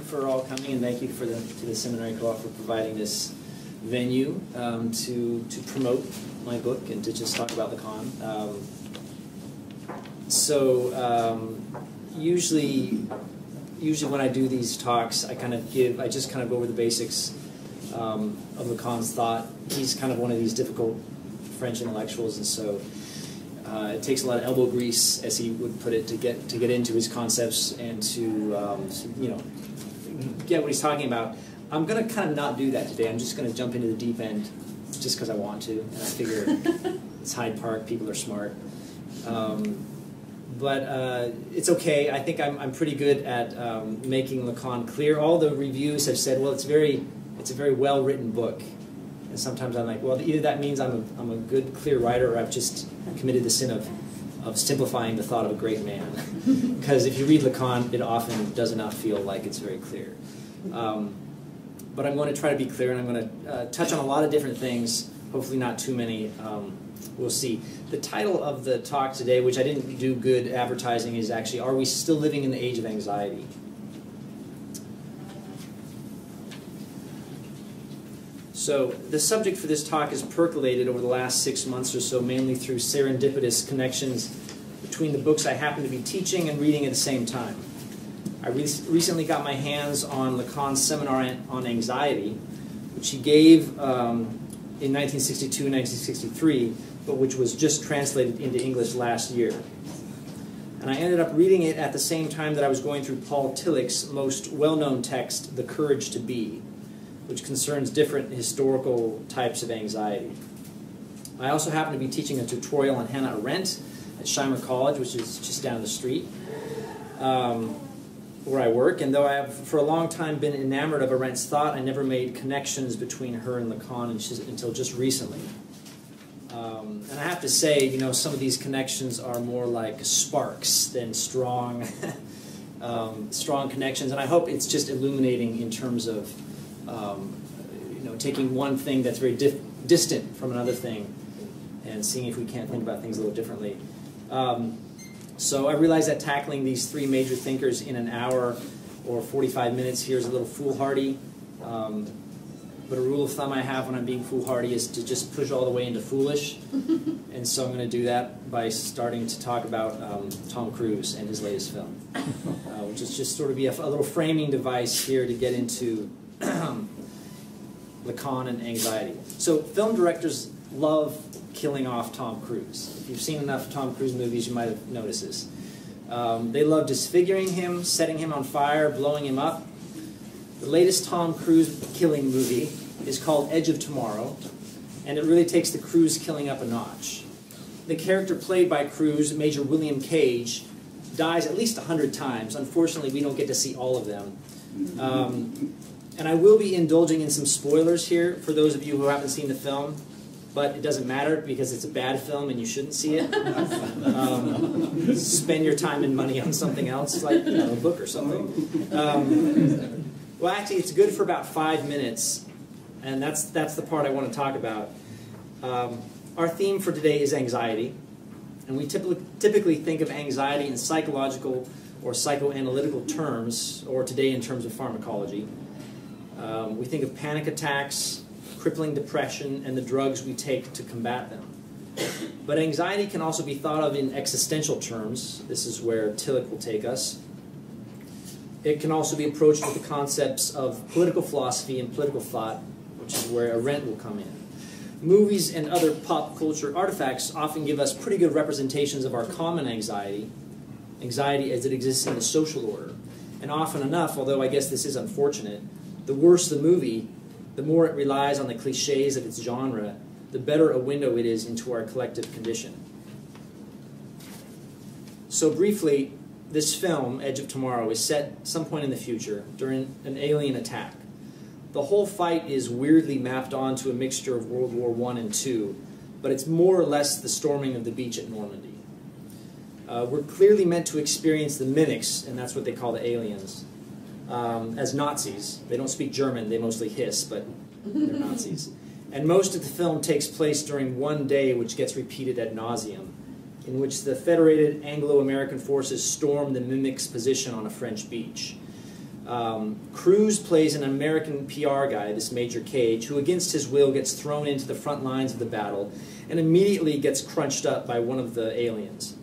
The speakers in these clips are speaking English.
for all coming, and thank you to the Seminary Co-op for providing this venue to promote my book and to just talk about Lacan. Usually when I do these talks, I just kind of go over the basics of Lacan's thought. He's kind of one of these difficult French intellectuals, and so it takes a lot of elbow grease, as he would put it, to get into his concepts and to get what he's talking about. I'm going to kind of not do that today. I'm just going to jump into the deep end just because I want to, and I figure it's Hyde Park, people are smart. But it's okay. I think I'm pretty good at making Lacan clear. All the reviews have said, well, it's a very well-written book. And sometimes I'm like, well, either that means I'm a good, clear writer, or I've just committed the sin of simplifying the thought of a great man. Because if you read Lacan, it often does not feel like it's very clear. But I'm going to try to be clear, and I'm going to touch on a lot of different things, hopefully not too many. We'll see. The title of the talk today, which I didn't do good advertising, is actually, Are We Still Living in the Age of Anxiety? So the subject for this talk has percolated over the last 6 months or so, mainly through serendipitous connections between the books I happen to be teaching and reading at the same time. I recently got my hands on Lacan's seminar on anxiety, which he gave in 1962 and 1963, but which was just translated into English last year. And I ended up reading it at the same time that I was going through Paul Tillich's most well-known text, The Courage to Be, which concerns different historical types of anxiety. I also happen to be teaching a tutorial on Hannah Arendt at Shimer College, which is just down the street where I work. And though I have for a long time been enamored of Arendt's thought, I never made connections between her and Lacan until just recently. And I have to say, some of these connections are more like sparks than strong, strong connections. And I hope it's just illuminating in terms of taking one thing that's very distant from another thing and seeing if we can't think about things a little differently. So I realize that tackling these three major thinkers in an hour or 45 minutes here is a little foolhardy. But a rule of thumb I have when I'm being foolhardy is to just push all the way into foolish. And so I'm going to do that by starting to talk about Tom Cruise and his latest film, which is just sort of be a little framing device here to get into Lacan and anxiety. So film directors love killing off Tom Cruise. If you've seen enough Tom Cruise movies, you might have noticed this. They love disfiguring him, setting him on fire, blowing him up. The latest Tom Cruise killing movie is called Edge of Tomorrow, and it really takes the Cruise killing up a notch. The character played by Cruise, Major William Cage, dies at least 100 times. Unfortunately, we don't get to see all of them. And I will be indulging in some spoilers here for those of you who haven't seen the film, but it doesn't matter because it's a bad film and you shouldn't see it. Spend your time and money on something else, like a book or something. Well, actually, it's good for about 5 minutes, and that's the part I want to talk about. Our theme for today is anxiety, and we typically think of anxiety in psychological or psychoanalytical terms, or today in terms of pharmacology. We think of panic attacks, crippling depression, and the drugs we take to combat them. But anxiety can also be thought of in existential terms. This is where Tillich will take us. It can also be approached with the concepts of political philosophy and political thought, which is where Arendt will come in. Movies and other pop culture artifacts often give us pretty good representations of our common anxiety as it exists in the social order. And often enough, although I guess this is unfortunate, the worse the movie, the more it relies on the cliches of its genre, the better a window it is into our collective condition. So briefly, this film, Edge of Tomorrow, is set some point in the future during an alien attack. The whole fight is weirdly mapped onto a mixture of World War I and II, but it's more or less the storming of the beach at Normandy. We're clearly meant to experience the mimics, and that's what they call the aliens, as Nazis. They don't speak German, they mostly hiss, but they're Nazis. And most of the film takes place during one day, which gets repeated ad nauseum, in which the federated Anglo-American forces storm the mimics' position on a French beach. Cruise plays an American PR guy, this Major Cage, who against his will gets thrown into the front lines of the battle and immediately gets crunched up by one of the aliens.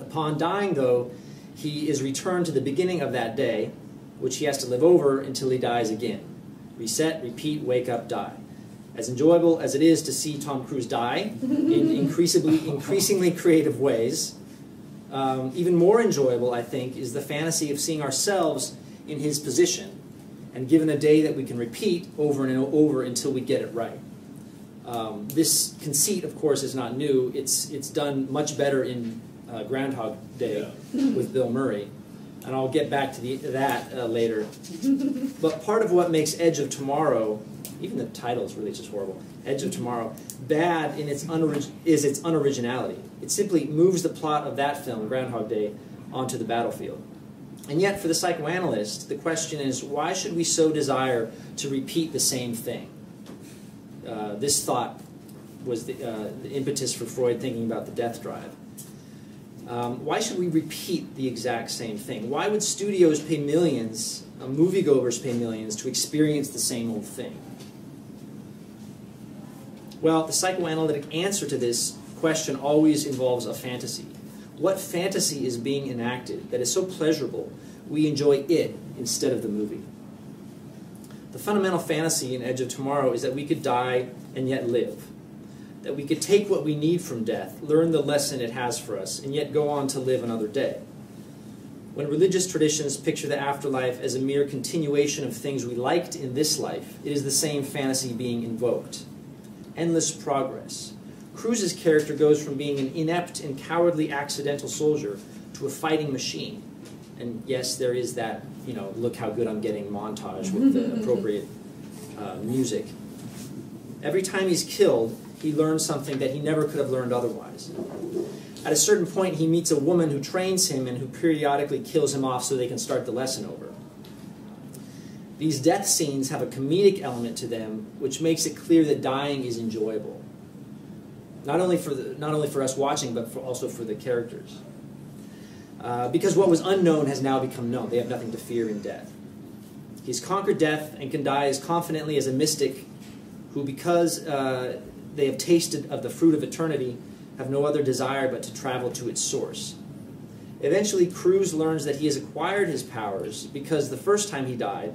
Upon dying, though, he is returned to the beginning of that day, which he has to live over until he dies again. Reset, repeat, wake up, die. As enjoyable as it is to see Tom Cruise die in increasingly creative ways, even more enjoyable, I think, is the fantasy of seeing ourselves in his position and given a day that we can repeat over and over until we get it right. This conceit, of course, is not new. It's done much better in Groundhog Day with Bill Murray, and I'll get back to that later. But part of what makes Edge of Tomorrow, even the title is really just horrible, Edge of Tomorrow, bad in its unoriginality. It simply moves the plot of that film, Groundhog Day, onto the battlefield. And yet, for the psychoanalyst, the question is, why should we so desire to repeat the same thing? This thought was the impetus for Freud thinking about the death drive. Why should we repeat the exact same thing? Why would studios pay millions, moviegoers pay millions, to experience the same old thing? Well, the psychoanalytic answer to this question always involves a fantasy. What fantasy is being enacted that is so pleasurable we enjoy it instead of the movie? The fundamental fantasy in Edge of Tomorrow is that we could die and yet live. That we could take what we need from death, learn the lesson it has for us, and yet go on to live another day. When religious traditions picture the afterlife as a mere continuation of things we liked in this life, it is the same fantasy being invoked. Endless progress. Cruise's character goes from being an inept and cowardly accidental soldier to a fighting machine. And yes, there is that, look how good I'm getting montage with the appropriate music. Every time he's killed, he learns something that he never could have learned otherwise. At a certain point, he meets a woman who trains him and who periodically kills him off so they can start the lesson over. These death scenes have a comedic element to them, which makes it clear that dying is enjoyable. Not only for us watching, but also for the characters. Because what was unknown has now become known. They have nothing to fear in death. He's conquered death and can die as confidently as a mystic who, because they have tasted of the fruit of eternity, have no other desire but to travel to its source. Eventually, Cruise learns that he has acquired his powers because the first time he died,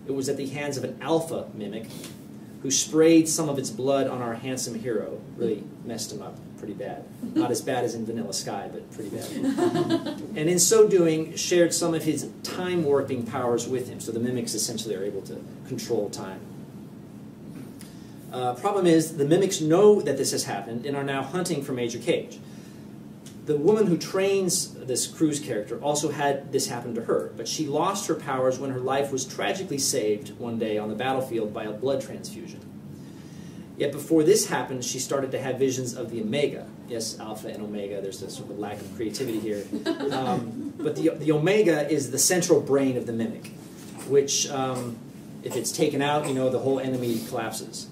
it was at the hands of an alpha mimic who sprayed some of its blood on our handsome hero. Really messed him up pretty bad. Not as bad as in Vanilla Sky, but pretty bad. And in so doing, shared some of his time-warping powers with him, so the mimics essentially are able to control time. Problem is, the mimics know that this has happened and are now hunting for Major Cage. The woman who trains this Cruise character also had this happen to her, but she lost her powers when her life was tragically saved one day on the battlefield by a blood transfusion. Yet before this happened, she started to have visions of the Omega. Yes, Alpha and Omega, there's a sort of lack of creativity here. But the Omega is the central brain of the mimic, which, if it's taken out, the whole enemy collapses.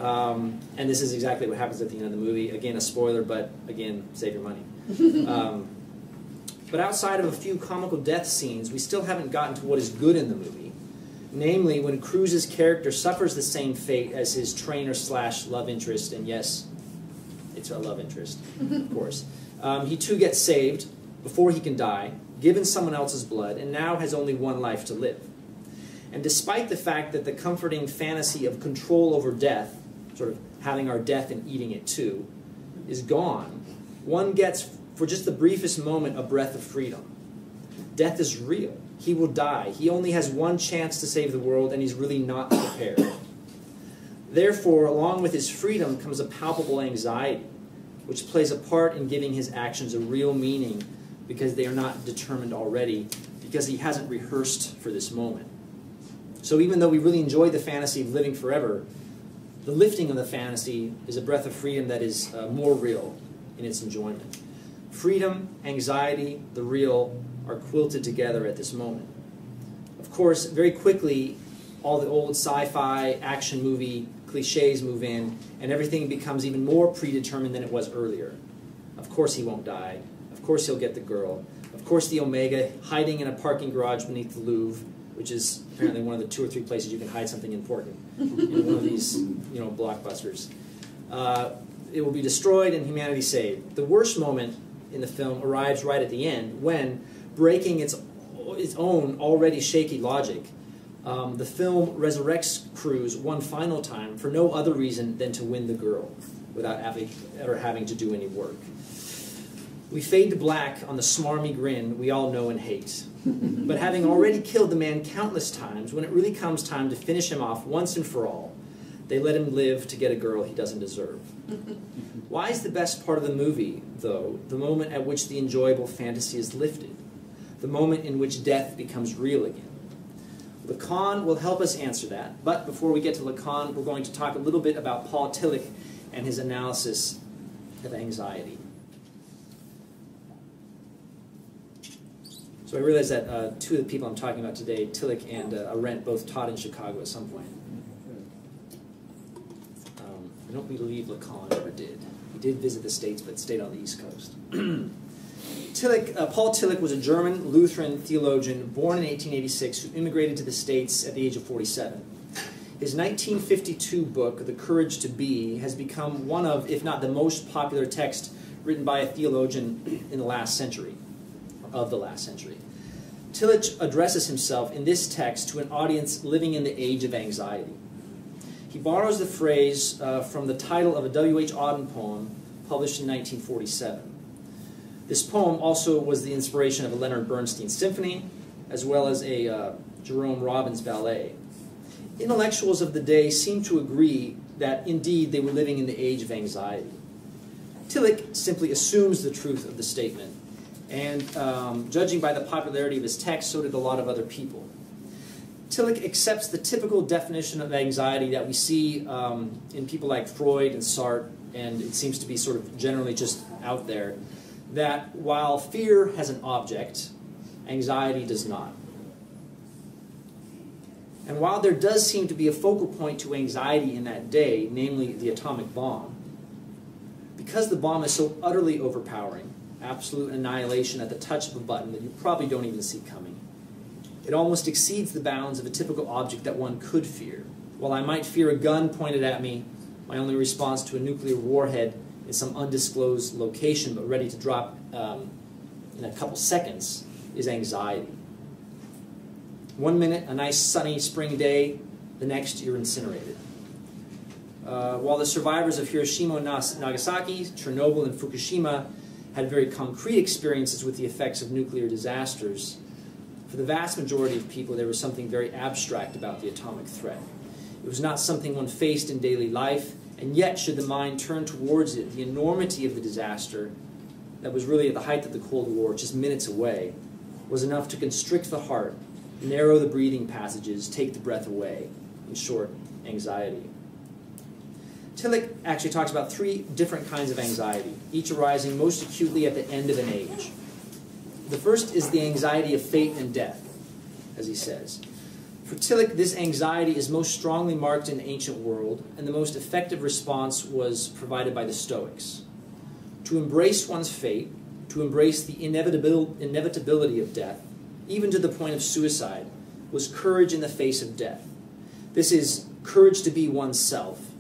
And this is exactly what happens at the end of the movie. Again, a spoiler, but again, save your money. But outside of a few comical death scenes, we still haven't gotten to what is good in the movie. Namely, when Cruise's character suffers the same fate as his trainer/love interest, and yes, it's a love interest, of course. He too gets saved before he can die, given someone else's blood, and now has only one life to live. And despite the fact that the comforting fantasy of control over death, sort of having our death and eating it too, is gone, one gets, for just the briefest moment, a breath of freedom. Death is real. He will die. He only has one chance to save the world, and he's really not prepared. Therefore, along with his freedom comes a palpable anxiety, which plays a part in giving his actions a real meaning because they are not determined already, because he hasn't rehearsed for this moment. So even though we really enjoy the fantasy of living forever, the lifting of the fantasy is a breath of freedom that is more real in its enjoyment. Freedom, anxiety, the real are quilted together at this moment. Of course, very quickly, all the old sci-fi action movie cliches move in, and everything becomes even more predetermined than it was earlier. Of course he won't die. Of Of course he'll get the girl. Of course the Omega, hiding in a parking garage beneath the Louvre, which is apparently one of the 2 or 3 places you can hide something important in one of these, blockbusters. It will be destroyed and humanity saved. The worst moment in the film arrives right at the end when, breaking its own already shaky logic, the film resurrects Cruz one final time for no other reason than to win the girl without ever having to do any work. We fade to black on the smarmy grin we all know and hate. But having already killed the man countless times, when it really comes time to finish him off once and for all, they let him live to get a girl he doesn't deserve. Why is the best part of the movie, though, the moment at which the enjoyable fantasy is lifted? The moment in which death becomes real again? Lacan will help us answer that, but before we get to Lacan, we're going to talk a little bit about Paul Tillich and his analysis of anxiety. So I realize that 2 of the people I'm talking about today, Tillich and Arendt, both taught in Chicago at some point. I don't believe Lacan ever did. He did visit the States, but stayed on the East Coast. Paul Tillich was a German Lutheran theologian born in 1886 who immigrated to the States at the age of 47. His 1952 book, The Courage to Be, has become one of, if not the most popular text written by a theologian in the last century, of the last century. Tillich addresses himself in this text to an audience living in the age of anxiety. He borrows the phrase from the title of a W.H. Auden poem published in 1947. This poem also was the inspiration of a Leonard Bernstein symphony, as well as a Jerome Robbins ballet. Intellectuals of the day seem to agree that indeed they were living in the age of anxiety. Tillich simply assumes the truth of the statement, and judging by the popularity of his text, so did a lot of other people. Tillich accepts the typical definition of anxiety that we see in people like Freud and Sartre, and it seems to be sort of generally just out there, that while fear has an object, anxiety does not. And while there does seem to be a focal point to anxiety in that day, namely the atomic bomb, because the bomb is so utterly overpowering, absolute annihilation at the touch of a button that you probably don't even see coming, it almost exceeds the bounds of a typical object that one could fear. While I might fear a gun pointed at me, my only response to a nuclear warhead in some undisclosed location but ready to drop in a couple seconds is anxiety. One minute, a nice sunny spring day, the next you're incinerated. While the survivors of Hiroshima and Nagasaki, Chernobyl and Fukushima had very concrete experiences with the effects of nuclear disasters, for the vast majority of people there was something very abstract about the atomic threat. It was not something one faced in daily life, and yet should the mind turn towards it, the enormity of the disaster that was really at the height of the Cold War, just minutes away, was enough to constrict the heart, narrow the breathing passages, take the breath away. In short, anxiety. Tillich actually talks about 3 different kinds of anxiety, each arising most acutely at the end of an age. The first is the anxiety of fate and death, as he says. For Tillich, this anxiety is most strongly marked in the ancient world, and the most effective response was provided by the Stoics. To embrace one's fate, to embrace the inevitability of death, even to the point of suicide, was courage in the face of death. This is courage to be oneself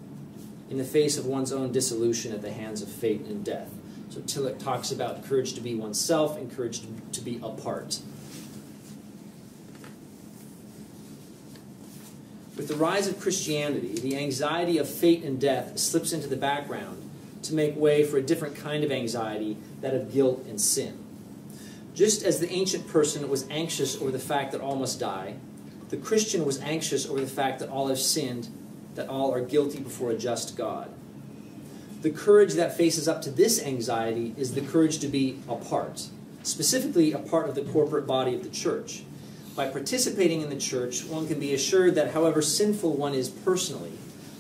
in the face of one's own dissolution at the hands of fate and death. So Tillich talks about courage to be oneself and courage to be apart. With the rise of Christianity, the anxiety of fate and death slips into the background to make way for a different kind of anxiety, that of guilt and sin. Just as the ancient person was anxious over the fact that all must die, the Christian was anxious over the fact that all have sinned, that all are guilty before a just God. The courage that faces up to this anxiety is the courage to be apart, specifically a part of the corporate body of the church. By participating in the church, one can be assured that however sinful one is personally,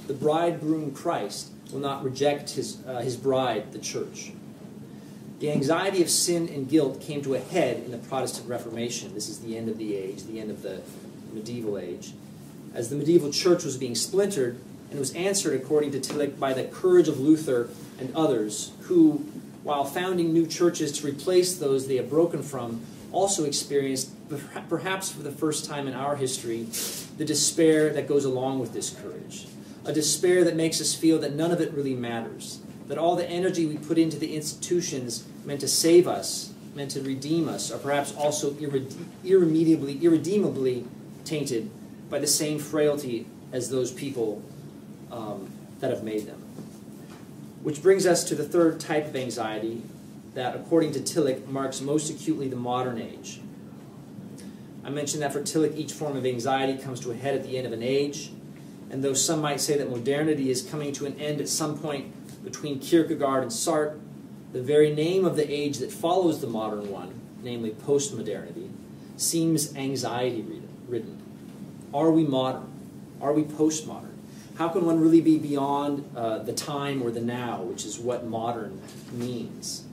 the bridegroom Christ will not reject his bride, the church. The anxiety of sin and guilt came to a head in the Protestant Reformation. This is the end of the age, the end of the medieval age. As the medieval church was being splintered, and was answered, according to Tillich, by the courage of Luther and others who, while founding new churches to replace those they have broken from, also experienced, perhaps for the first time in our history, the despair that goes along with this courage. A despair that makes us feel that none of it really matters, that all the energy we put into the institutions meant to save us, meant to redeem us, are perhaps also irredeemably tainted by the same frailty as those people that have made them. Which brings us to the third type of anxiety that, according to Tillich, marks most acutely the modern age. I mentioned that for Tillich, each form of anxiety comes to a head at the end of an age, and though some might say that modernity is coming to an end at some point between Kierkegaard and Sartre, the very name of the age that follows the modern one, namely postmodernity, seems anxiety-ridden. Are we modern? Are we postmodern? How can one really be beyond the time or the now, which is what modern means?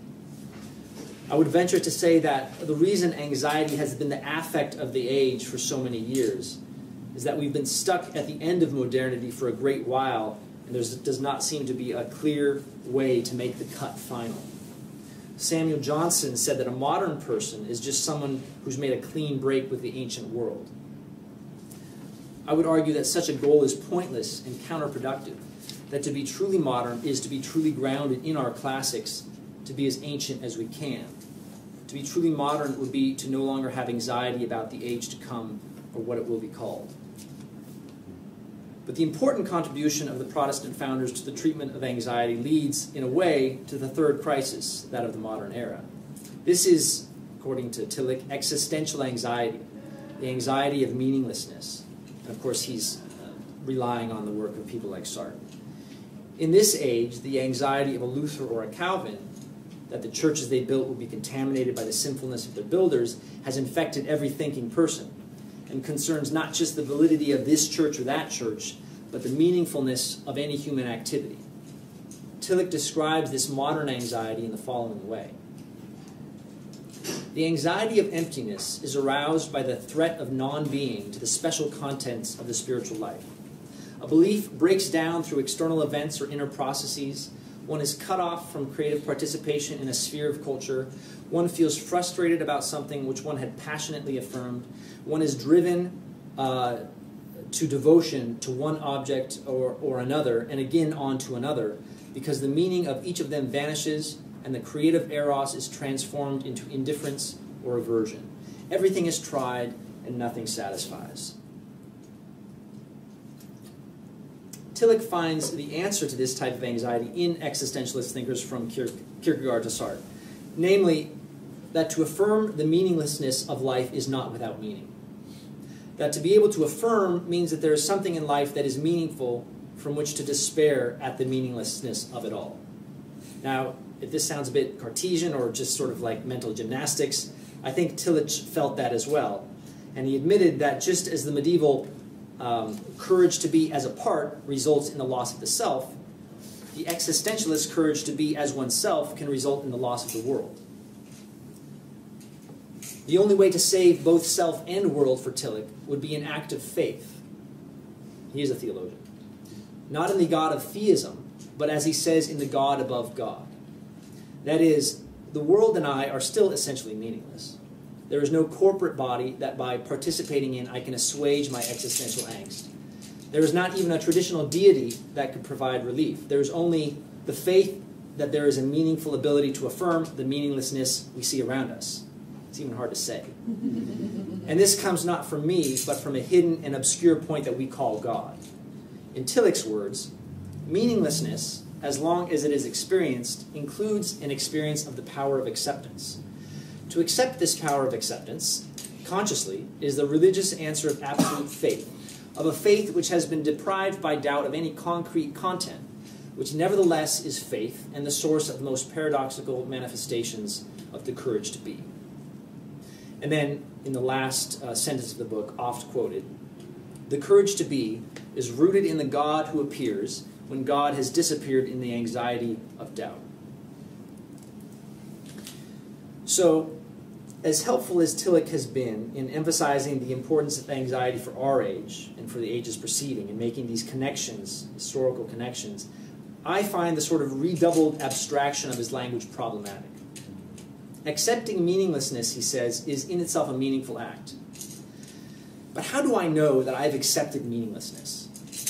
I would venture to say that the reason anxiety has been the affect of the age for so many years is that we've been stuck at the end of modernity for a great while, and there does not seem to be a clear way to make the cut final. Samuel Johnson said that a modern person is just someone who's made a clean break with the ancient world. I would argue that such a goal is pointless and counterproductive, that to be truly modern is to be truly grounded in our classics, to be as ancient as we can. To be truly modern would be to no longer have anxiety about the age to come or what it will be called. But the important contribution of the Protestant founders to the treatment of anxiety leads, in a way, to the third crisis, that of the modern era. This is, according to Tillich, existential anxiety, the anxiety of meaninglessness. And of course, he's relying on the work of people like Sartre. In this age, the anxiety of a Luther or a Calvin, that the churches they built will be contaminated by the sinfulness of their builders, has infected every thinking person, and concerns not just the validity of this church or that church, but the meaningfulness of any human activity. Tillich describes this modern anxiety in the following way. The anxiety of emptiness is aroused by the threat of non-being to the special contents of the spiritual life. A belief breaks down through external events or inner processes. One is cut off from creative participation in a sphere of culture. One feels frustrated about something which one had passionately affirmed. One is driven to devotion to one object or another, and again on to another, because the meaning of each of them vanishes and the creative eros is transformed into indifference or aversion. Everything is tried and nothing satisfies. Tillich finds the answer to this type of anxiety in existentialist thinkers from Kierkegaard to Sartre, namely that to affirm the meaninglessness of life is not without meaning. That to be able to affirm means that there is something in life that is meaningful from which to despair at the meaninglessness of it all. Now, if this sounds a bit Cartesian or just sort of like mental gymnastics, I think Tillich felt that as well. And he admitted that just as the medieval courage to be as a part results in the loss of the self, the existentialist courage to be as oneself can result in the loss of the world. The only way to save both self and world for Tillich would be an act of faith. He is a theologian. Not in the God of theism, but as he says, in the God above God. That is, the world and I are still essentially meaningless. There is no corporate body that by participating in I can assuage my existential angst. There is not even a traditional deity that could provide relief. There is only the faith that there is a meaningful ability to affirm the meaninglessness we see around us. It's even hard to say. And this comes not from me, but from a hidden and obscure point that we call God. In Tillich's words, meaninglessness, as long as it is experienced, includes an experience of the power of acceptance. To accept this power of acceptance, consciously, is the religious answer of absolute faith, of a faith which has been deprived by doubt of any concrete content, which nevertheless is faith and the source of the most paradoxical manifestations of the courage to be. And then, in the last sentence of the book, oft quoted, the courage to be is rooted in the God who appears when God has disappeared in the anxiety of doubt. So, as helpful as Tillich has been in emphasizing the importance of anxiety for our age and for the ages preceding and making these connections, historical connections, I find the sort of redoubled abstraction of his language problematic. Accepting meaninglessness, he says, is in itself a meaningful act. But how do I know that I've accepted meaninglessness?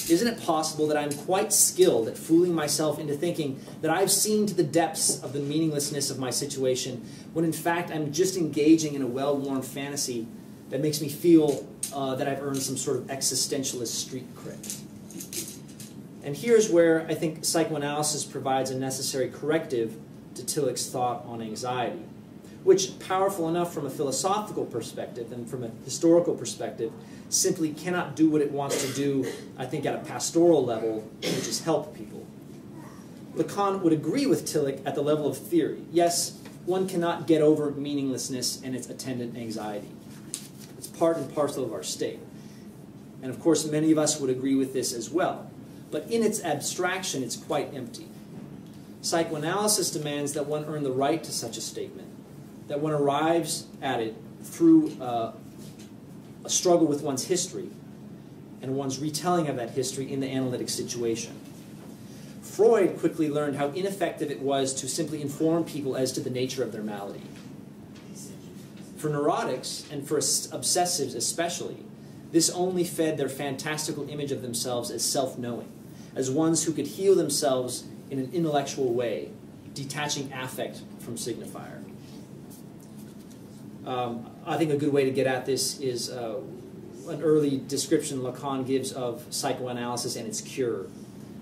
Isn't it possible that I'm quite skilled at fooling myself into thinking that I've seen to the depths of the meaninglessness of my situation, when in fact I'm just engaging in a well-worn fantasy that makes me feel that I've earned some sort of existentialist street cred? And here's where I think psychoanalysis provides a necessary corrective to Tillich's thought on anxiety, which, powerful enough from a philosophical perspective and from a historical perspective, simply cannot do what it wants to do, I think, at a pastoral level, which is help people. Lacan would agree with Tillich at the level of theory. Yes, one cannot get over meaninglessness and its attendant anxiety. It's part and parcel of our state. And of course, many of us would agree with this as well. But in its abstraction, it's quite empty. Psychoanalysis demands that one earn the right to such a statement, that one arrives at it through a struggle with one's history and one's retelling of that history in the analytic situation. Freud quickly learned how ineffective it was to simply inform people as to the nature of their malady. For neurotics, and for obsessives especially, this only fed their fantastical image of themselves as self-knowing, as ones who could heal themselves in an intellectual way, detaching affect from signifier. I think a good way to get at this is an early description Lacan gives of psychoanalysis and its cure,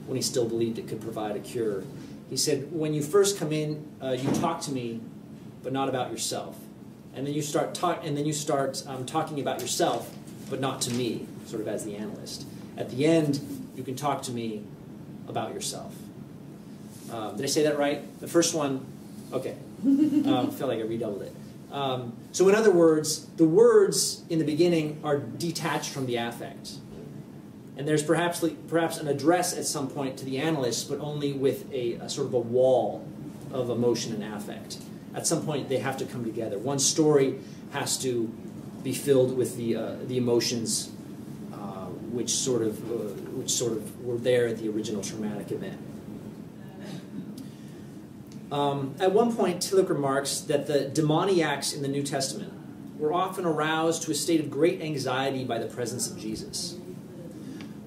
when he still believed it could provide a cure. He said, when you first come in, you talk to me, but not about yourself. And then you start talking about yourself, but not to me, sort of as the analyst. At the end, you can talk to me about yourself. Did I say that right? The first one, okay. Felt like I redoubled it. So in other words, the words in the beginning are detached from the affect. And there's perhaps an address at some point to the analyst, but only with a sort of a wall of emotion and affect. At some point, they have to come together. One story has to be filled with the emotions which sort of were there at the original traumatic event. At one point, Tillich remarks that the demoniacs in the New Testament were often aroused to a state of great anxiety by the presence of Jesus.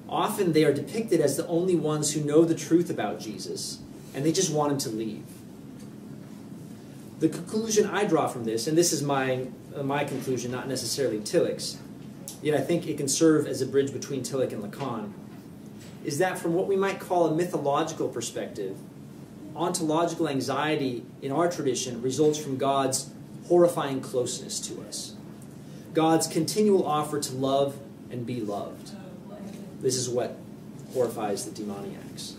Often they are depicted as the only ones who know the truth about Jesus, and they just want him to leave. The conclusion I draw from this, and this is my conclusion, not necessarily Tillich's, yet I think it can serve as a bridge between Tillich and Lacan, is that from what we might call a mythological perspective, ontological anxiety in our tradition results from God's horrifying closeness to us. God's continual offer to love and be loved. This is what horrifies the demoniacs.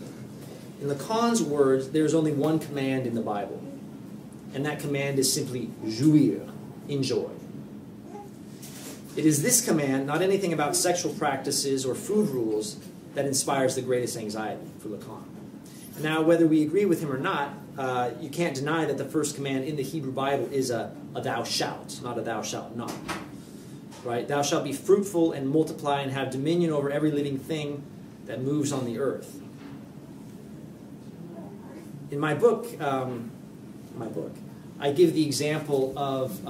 In Lacan's words, there is only one command in the Bible, and that command is simply jouir, enjoy. It is this command, not anything about sexual practices or food rules, that inspires the greatest anxiety for Lacan. Now, whether we agree with him or not, you can't deny that the first command in the Hebrew Bible is a thou shalt, not a thou shalt not. Right? Thou shalt be fruitful and multiply and have dominion over every living thing that moves on the earth. In my book, I give the example of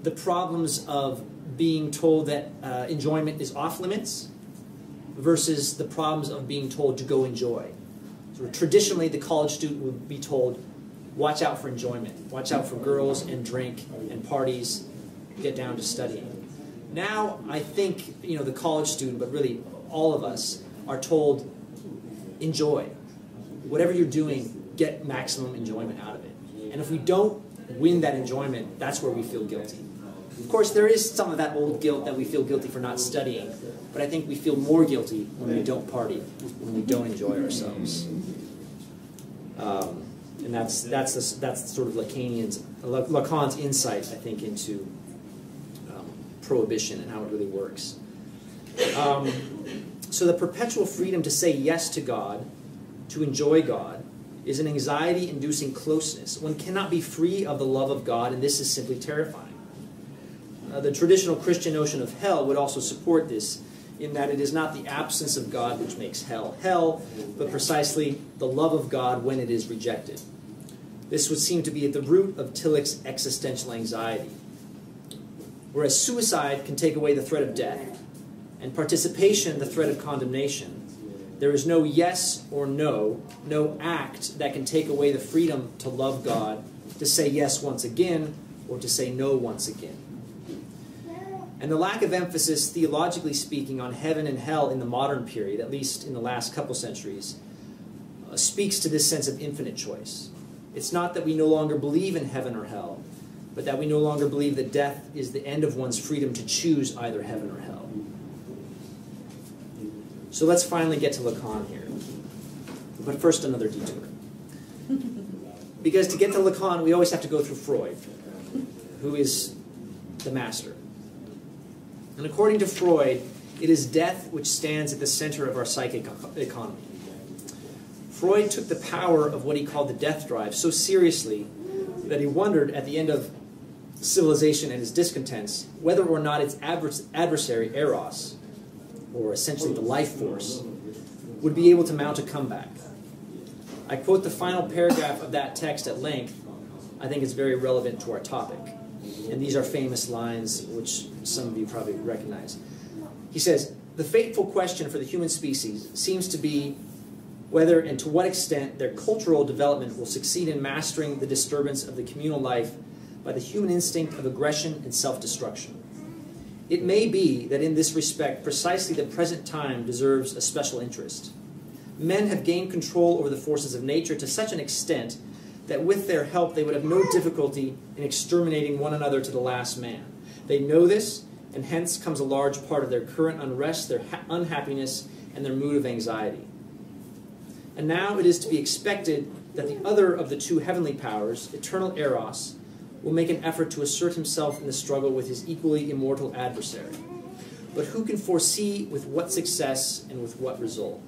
the problems of being told that enjoyment is off limits versus the problems of being told to go enjoy. So traditionally, the college student would be told, watch out for enjoyment, watch out for girls and drink and parties, get down to studying. Now, I think, the college student, but really all of us, are told, enjoy. Whatever you're doing, get maximum enjoyment out of it. And if we don't win that enjoyment, that's where we feel guilty. Of course, there is some of that old guilt that we feel guilty for not studying, but I think we feel more guilty when we don't party, when we don't enjoy ourselves. And that's sort of Lacan's insight, I think, into prohibition and how it really works. So the perpetual freedom to say yes to God, to enjoy God, is an anxiety-inducing closeness. One cannot be free of the love of God, and this is simply terrifying. The traditional Christian notion of hell would also support this. in that it is not the absence of God which makes hell hell, but precisely the love of God when it is rejected. This would seem to be at the root of Tillich's existential anxiety. Whereas suicide can take away the threat of death, and participation the threat of condemnation, there is no yes or no act that can take away the freedom to love God, to say yes once again, or to say no once again. And the lack of emphasis, theologically speaking, on heaven and hell in the modern period, at least in the last couple centuries, speaks to this sense of infinite choice. It's not that we no longer believe in heaven or hell, but that we no longer believe that death is the end of one's freedom to choose either heaven or hell. So let's finally get to Lacan here. But first, another detour. Because to get to Lacan, we always have to go through Freud, who is the master. And according to Freud, it is death which stands at the center of our psychic economy. Freud took the power of what he called the death drive so seriously that he wondered at the end of civilization and its discontents whether or not its adversary, Eros, or essentially the life force, would be able to mount a comeback. I quote the final paragraph of that text at length. I think it's very relevant to our topic. And these are famous lines which some of you probably recognize. He says, "The fateful question for the human species seems to be whether and to what extent their cultural development will succeed in mastering the disturbance of the communal life by the human instinct of aggression and self-destruction. It may be that in this respect, precisely the present time deserves a special interest. Men have gained control over the forces of nature to such an extent that with their help they would have no difficulty in exterminating one another to the last man. They know this, and hence comes a large part of their current unrest, their unhappiness, and their mood of anxiety. And now it is to be expected that the other of the two heavenly powers, eternal Eros, will make an effort to assert himself in the struggle with his equally immortal adversary. But who can foresee with what success and with what result?"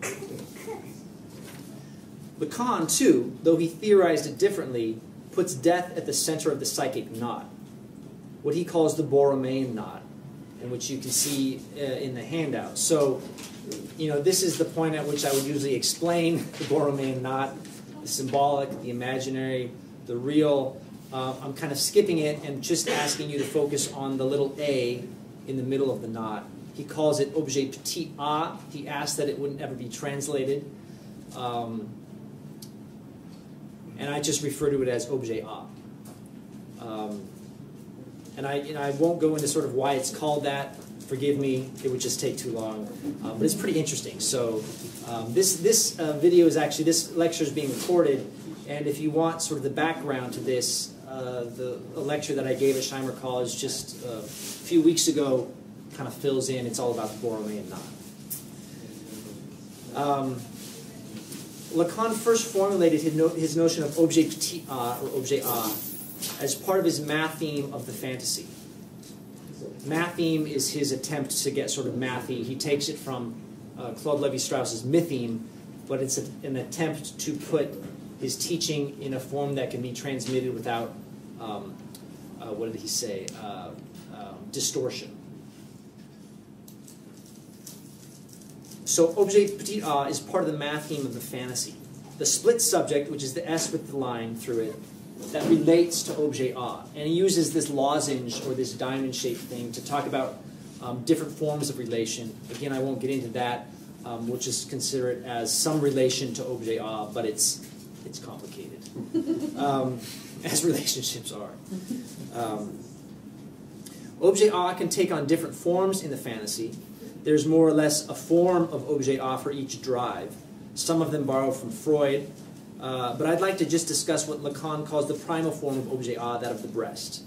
Lacan, too, though he theorized it differently, puts death at the center of the psychic knot, what he calls the Borromean knot, and which you can see in the handout. So, this is the point at which I would usually explain the Borromean knot, the symbolic, the imaginary, the real. I'm kind of skipping it and just asking you to focus on the little a in the middle of the knot. He calls it objet petit a. He asked that it wouldn't ever be translated. And I just refer to it as objet a. And I won't go into sort of why it's called that. Forgive me, it would just take too long. But it's pretty interesting. So this video is actually, this lecture is being recorded. And if you want sort of the background to this, the lecture that I gave at Scheimer College just a few weeks ago kind of fills in. It's all about the Borromean knot. Lacan first formulated his notion of objet petit a, or objet a, as part of his matheme of the fantasy. Matheme is his attempt to get sort of mathy. He takes it from Claude Lévi-Strauss's mytheme, but it's an attempt to put his teaching in a form that can be transmitted without, what did he say, distortion. So objet petit a is part of the matheme of the fantasy. The split subject, which is the S with the line through it, that relates to objet a. And he uses this lozenge or this diamond-shaped thing to talk about different forms of relation. Again, I won't get into that. We'll just consider it as some relation to objet a, but it's complicated, as relationships are. Objet a can take on different forms in the fantasy. There's more or less a form of objet a for each drive. Some of them borrow from Freud, but I'd like to just discuss what Lacan calls the primal form of objet a, that of the breast.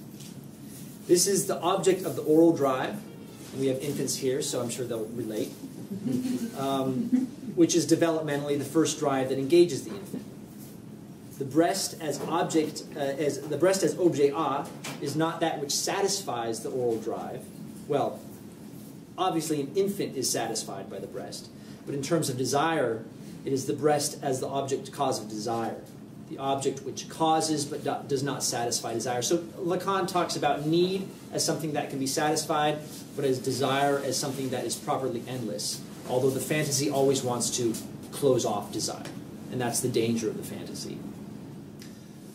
This is the object of the oral drive. We have infants here, so I'm sure they'll relate, which is developmentally the first drive that engages the infant. The breast as object, the breast as objet a, is not that which satisfies the oral drive. Well, obviously an infant is satisfied by the breast, but in terms of desire, it is the breast as the object cause of desire. the object which causes but does not satisfy desire. So Lacan talks about need as something that can be satisfied, but as desire as something that is properly endless, although the fantasy always wants to close off desire, and that's the danger of the fantasy.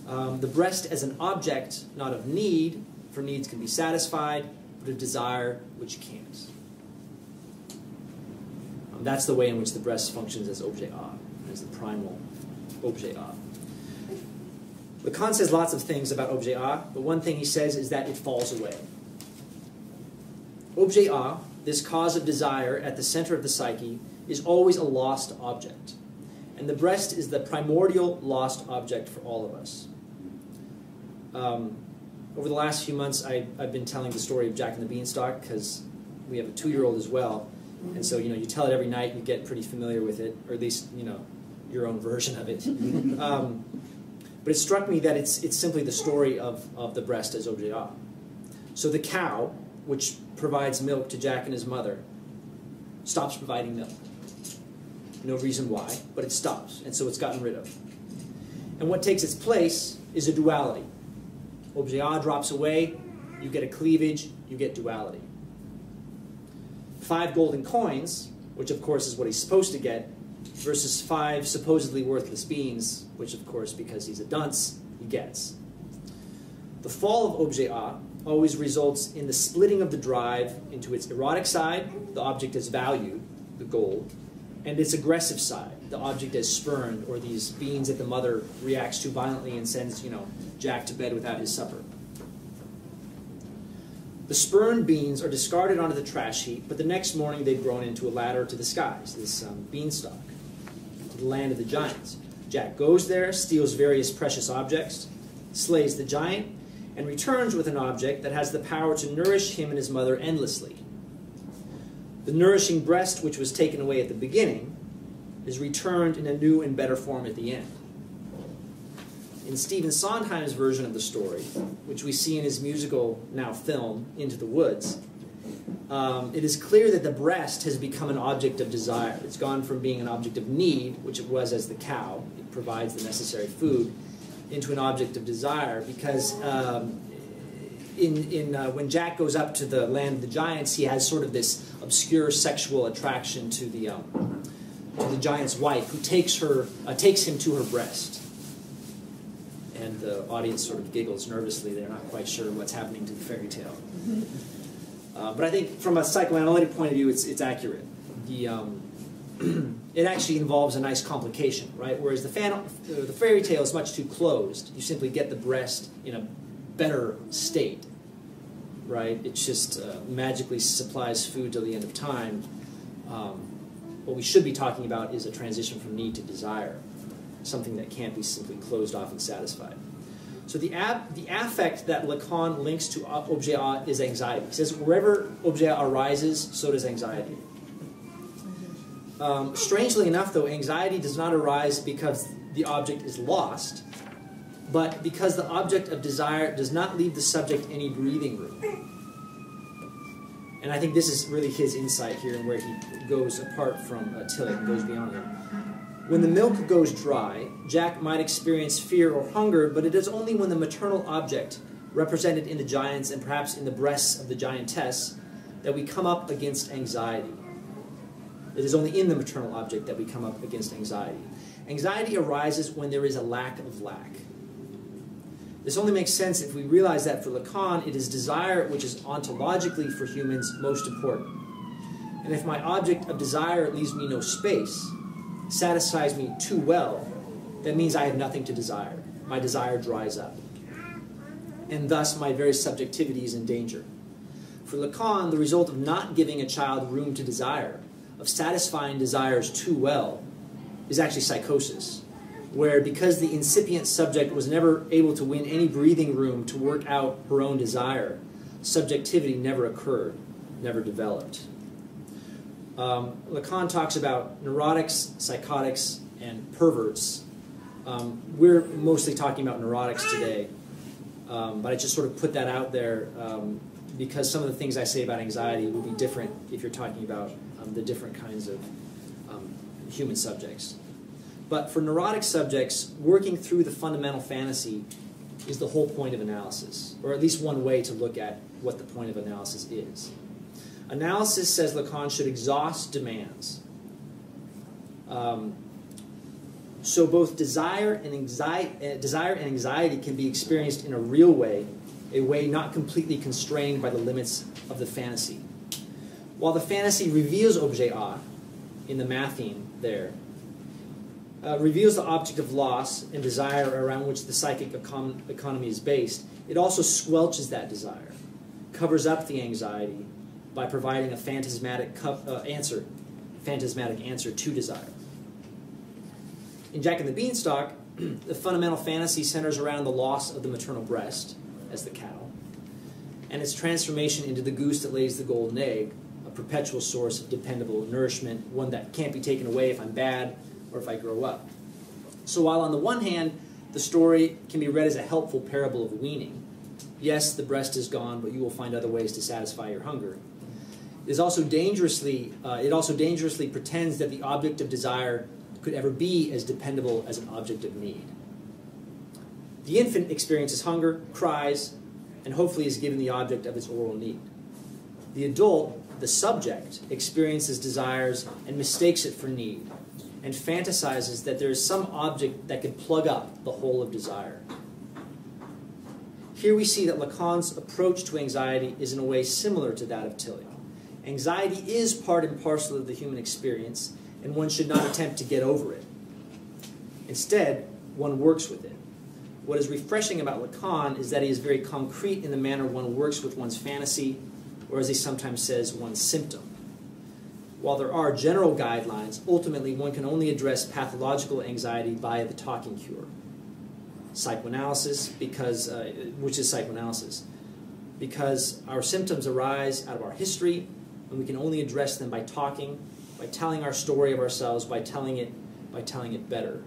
The breast as an object, not of need, for needs can be satisfied, but of desire which can't. That's the way in which the breast functions as objet a, as the primal objet a. Lacan says lots of things about objet a, but one thing he says is that it falls away. Objet a, this cause of desire at the center of the psyche, is always a lost object. And the breast is the primordial lost object for all of us. Over the last few months, I've been telling the story of Jack and the Beanstalk, because we have a 2-year-old as well. And so, you tell it every night, you get pretty familiar with it, or at least, your own version of it. But it struck me that it's simply the story of the breast as objet a. So the cow, which provides milk to Jack and his mother, stops providing milk. No reason why, but it stops, and so it's gotten rid of. And what takes its place is a duality. Objet a drops away, you get a cleavage, you get duality. 5 golden coins, which of course is what he's supposed to get, versus 5 supposedly worthless beans, which of course, because he's a dunce, he gets. The fall of objet a always results in the splitting of the drive into its erotic side, the object as valued, the gold, and its aggressive side, the object as spurned, or these beans that the mother reacts to violently and sends, Jack to bed without his supper. The spurned beans are discarded onto the trash heap, but the next morning they've grown into a ladder to the skies, this beanstalk, to the land of the giants. Jack goes there, steals various precious objects, slays the giant, and returns with an object that has the power to nourish him and his mother endlessly. The nourishing breast, which was taken away at the beginning, is returned in a new and better form at the end. In Stephen Sondheim's version of the story, which we see in his musical, now film, Into the Woods, it is clear that the breast has become an object of desire. It's gone from being an object of need, which it was as the cow, it provides the necessary food, into an object of desire, because when Jack goes up to the land of the giants, he has sort of this obscure sexual attraction to the giant's wife, who takes him to her breast. And the audience sort of giggles nervously. They're not quite sure what's happening to the fairy tale. But I think from a psychoanalytic point of view, it's accurate. It actually involves a nice complication, right? Whereas the fairy tale is much too closed. You simply get the breast in a better state, right? It just magically supplies food till the end of time. What we should be talking about is a transition from need to desire, something that can't be simply closed off and satisfied. So the affect that Lacan links to objet a is anxiety. He says wherever objet a arises, so does anxiety. Strangely enough, though, anxiety does not arise because the object is lost, but because the object of desire does not leave the subject any breathing room. And I think this is really his insight here, and where he goes apart from Tillich and goes beyond him. When the milk goes dry, Jack might experience fear or hunger, but it is only when the maternal object, represented in the giants and perhaps in the breasts of the giantess, that we come up against anxiety. It is only in the maternal object that we come up against anxiety. Anxiety arises when there is a lack of lack. This only makes sense if we realize that for Lacan, it is desire which is ontologically for humans most important. And if my object of desire leaves me no space, satisfies me too well, that means I have nothing to desire. My desire dries up. And thus my very subjectivity is in danger. For Lacan, the result of not giving a child room to desire, of satisfying desires too well, is actually psychosis, where because the incipient subject was never able to win any breathing room to work out her own desire, subjectivity never occurred, never developed. Lacan talks about neurotics, psychotics, and perverts. We're mostly talking about neurotics today, but I just sort of put that out there because some of the things I say about anxiety will be different if you're talking about the different kinds of human subjects. But for neurotic subjects, working through the fundamental fantasy is the whole point of analysis, or at least one way to look at what the point of analysis is. Analysis, says Lacan, should exhaust demands. So both desire and anxiety can be experienced in a real way, a way not completely constrained by the limits of the fantasy. While the fantasy reveals objet A, in the matheme there, reveals the object of loss and desire around which the psychic economy is based, it also squelches that desire, covers up the anxiety by providing a phantasmatic answer to desire. In Jack and the Beanstalk, the fundamental fantasy centers around the loss of the maternal breast, as the cow, and its transformation into the goose that lays the golden egg, a perpetual source of dependable nourishment, one that can't be taken away if I'm bad or if I grow up. So while on the one hand, the story can be read as a helpful parable of weaning, yes, the breast is gone, but you will find other ways to satisfy your hunger, it also dangerously pretends that the object of desire could ever be as dependable as an object of need. The infant experiences hunger, cries, and hopefully is given the object of its oral need. The adult, the subject, experiences desires and mistakes it for need, and fantasizes that there is some object that could plug up the hole of desire. Here we see that Lacan's approach to anxiety is in a way similar to that of Tillich. Anxiety is part and parcel of the human experience, and one should not attempt to get over it. Instead, one works with it. What is refreshing about Lacan is that he is very concrete in the manner one works with one's fantasy, or as he sometimes says, one's symptom. While there are general guidelines, ultimately one can only address pathological anxiety via the talking cure. Psychoanalysis, which is psychoanalysis, because our symptoms arise out of our history, and we can only address them by talking, by telling our story of ourselves, by telling it better.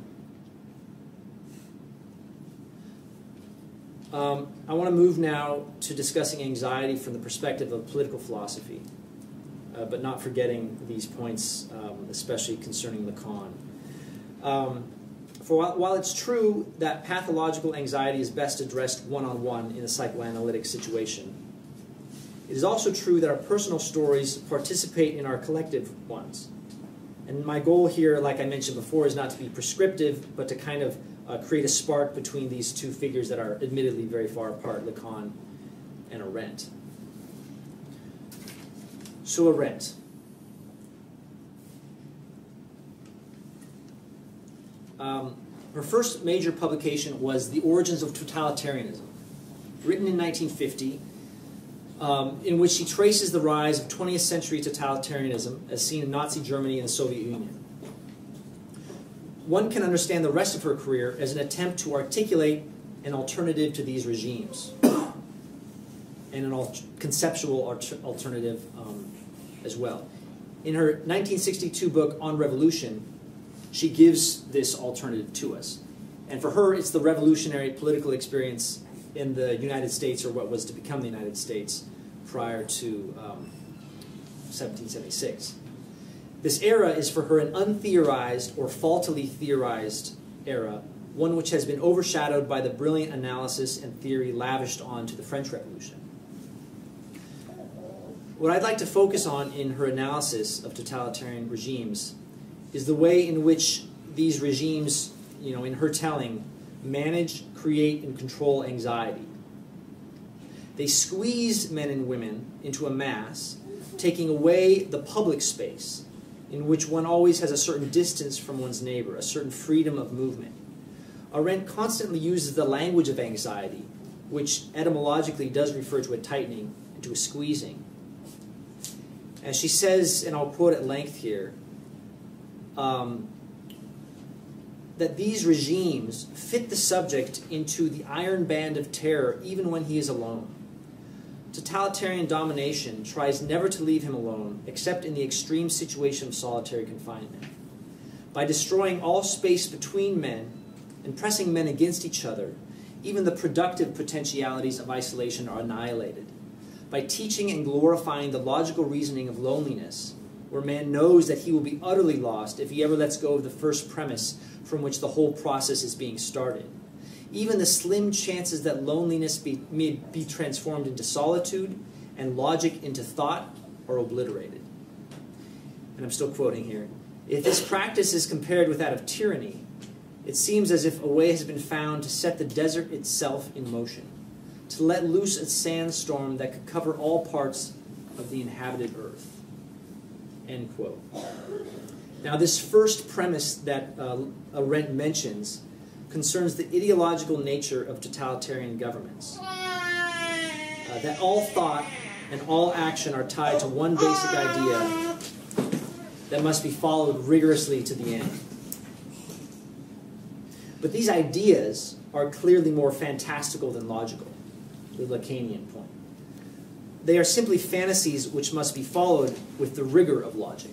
I want to move now to discussing anxiety from the perspective of political philosophy, but not forgetting these points, especially concerning Lacan. While it's true that pathological anxiety is best addressed one-on-one in a psychoanalytic situation, it is also true that our personal stories participate in our collective ones. And my goal here, like I mentioned before, is not to be prescriptive, but to kind of create a spark between these two figures that are admittedly very far apart, Lacan and Arendt. So Arendt. Her first major publication was The Origins of Totalitarianism, written in 1950, in which she traces the rise of 20th century totalitarianism as seen in Nazi Germany and the Soviet Union. One can understand the rest of her career as an attempt to articulate an alternative to these regimes, and an conceptual alternative as well. In her 1962 book, On Revolution, she gives this alternative to us. And for her, it's the revolutionary political experience in the United States, or what was to become the United States, prior to 1776. This era is for her an untheorized or faultily theorized era, one which has been overshadowed by the brilliant analysis and theory lavished onto the French Revolution. What I'd like to focus on in her analysis of totalitarian regimes is the way in which these regimes, in her telling, manage, create, and control anxiety. They squeeze men and women into a mass, taking away the public space, in which one always has a certain distance from one's neighbor, a certain freedom of movement. Arendt constantly uses the language of anxiety, which etymologically does refer to a tightening and to a squeezing. As she says, and I'll quote at length here, that these regimes fit the subject into the iron band of terror even when he is alone. Totalitarian domination tries never to leave him alone, except in the extreme situation of solitary confinement. By destroying all space between men and pressing men against each other, even the productive potentialities of isolation are annihilated. By teaching and glorifying the logical reasoning of loneliness, where man knows that he will be utterly lost if he ever lets go of the first premise from which the whole process is being started. Even the slim chances that loneliness may be transformed into solitude and logic into thought are obliterated. And I'm still quoting here. If this practice is compared with that of tyranny, it seems as if a way has been found to set the desert itself in motion, to let loose a sandstorm that could cover all parts of the inhabited earth. End quote. Now, this first premise that Arendt mentions concerns the ideological nature of totalitarian governments. That all thought and all action are tied to one basic idea that must be followed rigorously to the end. But these ideas are clearly more fantastical than logical, the Lacanian point. They are simply fantasies which must be followed with the rigor of logic.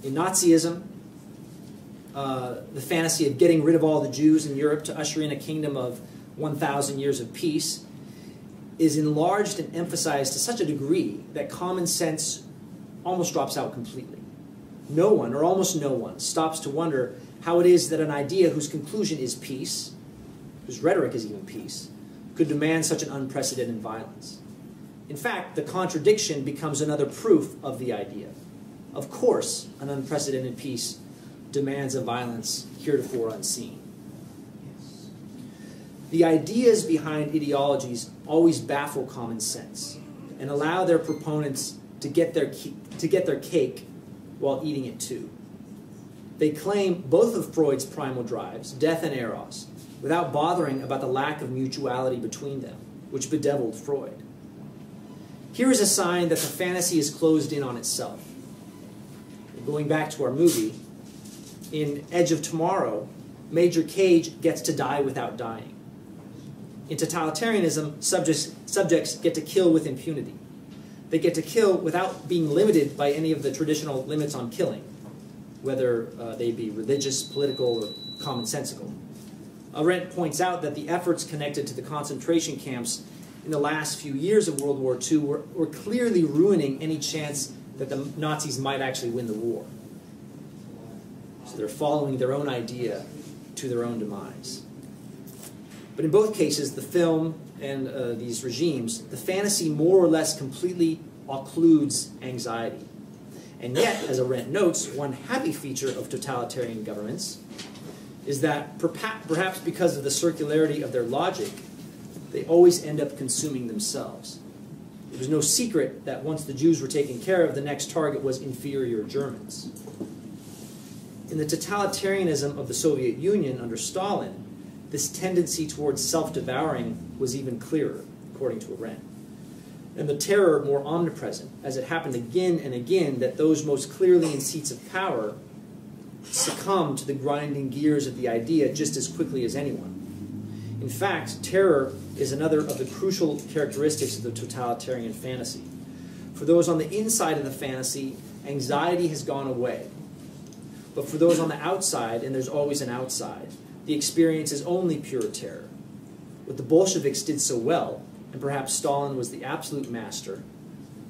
In Nazism, the fantasy of getting rid of all the Jews in Europe to usher in a kingdom of 1,000 years of peace is enlarged and emphasized to such a degree that common sense almost drops out completely. No one, or almost no one, stops to wonder how it is that an idea whose conclusion is peace, whose rhetoric is even peace, could demand such an unprecedented violence. In fact, the contradiction becomes another proof of the idea. Of course, an unprecedented peace demands a violence heretofore unseen. The ideas behind ideologies always baffle common sense and allow their proponents to get their cake while eating it too. They claim both of Freud's primal drives, death and eros, without bothering about the lack of mutuality between them, which bedeviled Freud. Here is a sign that the fantasy is closed in on itself. Going back to our movie, in Edge of Tomorrow, Major Cage gets to die without dying. In totalitarianism, subjects get to kill with impunity. They get to kill without being limited by any of the traditional limits on killing, whether they be religious, political, or commonsensical. Arendt points out that the efforts connected to the concentration camps in the last few years of World War II were clearly ruining any chance that the Nazis might actually win the war. So they're following their own idea to their own demise. But in both cases, the film and these regimes, the fantasy more or less completely occludes anxiety. And yet, as Arendt notes, one happy feature of totalitarian governments is that perhaps because of the circularity of their logic, they always end up consuming themselves. It was no secret that once the Jews were taken care of, the next target was inferior Germans. In the totalitarianism of the Soviet Union under Stalin, this tendency towards self-devouring was even clearer, according to Arendt. And the terror more omnipresent, as it happened again and again that those most clearly in seats of power succumbed to the grinding gears of the idea just as quickly as anyone. In fact, terror is another of the crucial characteristics of the totalitarian fantasy. For those on the inside of the fantasy, anxiety has gone away. But for those on the outside, and there's always an outside, the experience is only pure terror. What the Bolsheviks did so well, and perhaps Stalin was the absolute master,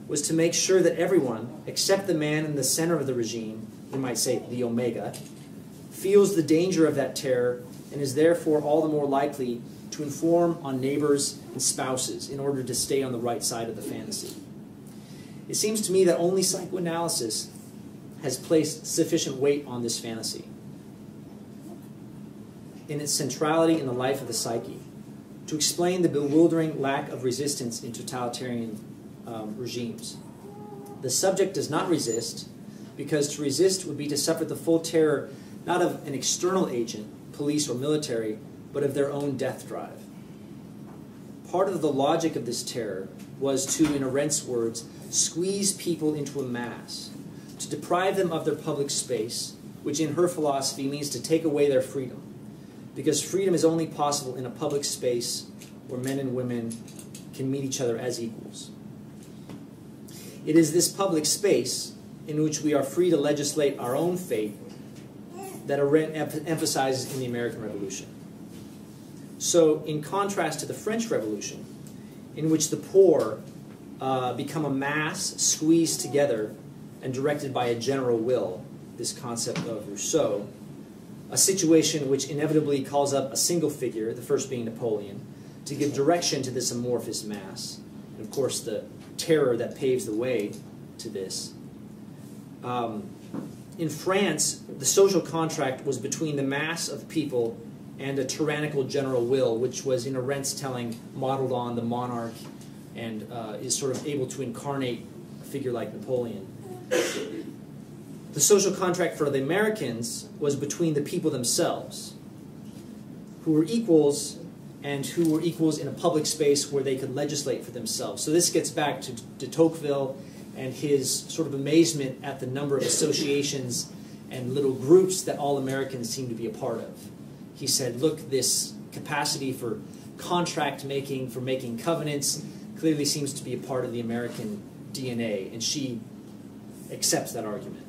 was to make sure that everyone, except the man in the center of the regime, we might say the Omega, feels the danger of that terror and is therefore all the more likely to inform on neighbors and spouses in order to stay on the right side of the fantasy. It seems to me that only psychoanalysis has placed sufficient weight on this fantasy in its centrality in the life of the psyche to explain the bewildering lack of resistance in totalitarian regimes. The subject does not resist because to resist would be to suffer the full terror not of an external agent, police or military, but of their own death drive. Part of the logic of this terror was to, in Arendt's words, squeeze people into a mass, to deprive them of their public space, which in her philosophy means to take away their freedom, because freedom is only possible in a public space where men and women can meet each other as equals. It is this public space in which we are free to legislate our own fate that Arendt emphasizes in the American Revolution. So, in contrast to the French Revolution, in which the poor become a mass squeezed together and directed by a general will, this concept of Rousseau, a situation which inevitably calls up a single figure, the first being Napoleon, to give direction to this amorphous mass. And of course, the terror that paves the way to this. In France, the social contract was between the mass of people and a tyrannical general will, which was, in Arendt's telling, modeled on the monarch and is sort of able to incarnate a figure like Napoleon. The social contract for the Americans was between the people themselves, who were equals and who were equals in a public space where they could legislate for themselves. So this gets back to Tocqueville and his sort of amazement at the number of associations and little groups that all Americans seem to be a part of. He said, look, this capacity for contract making, for making covenants, clearly seems to be a part of the American DNA, and she accepts that argument.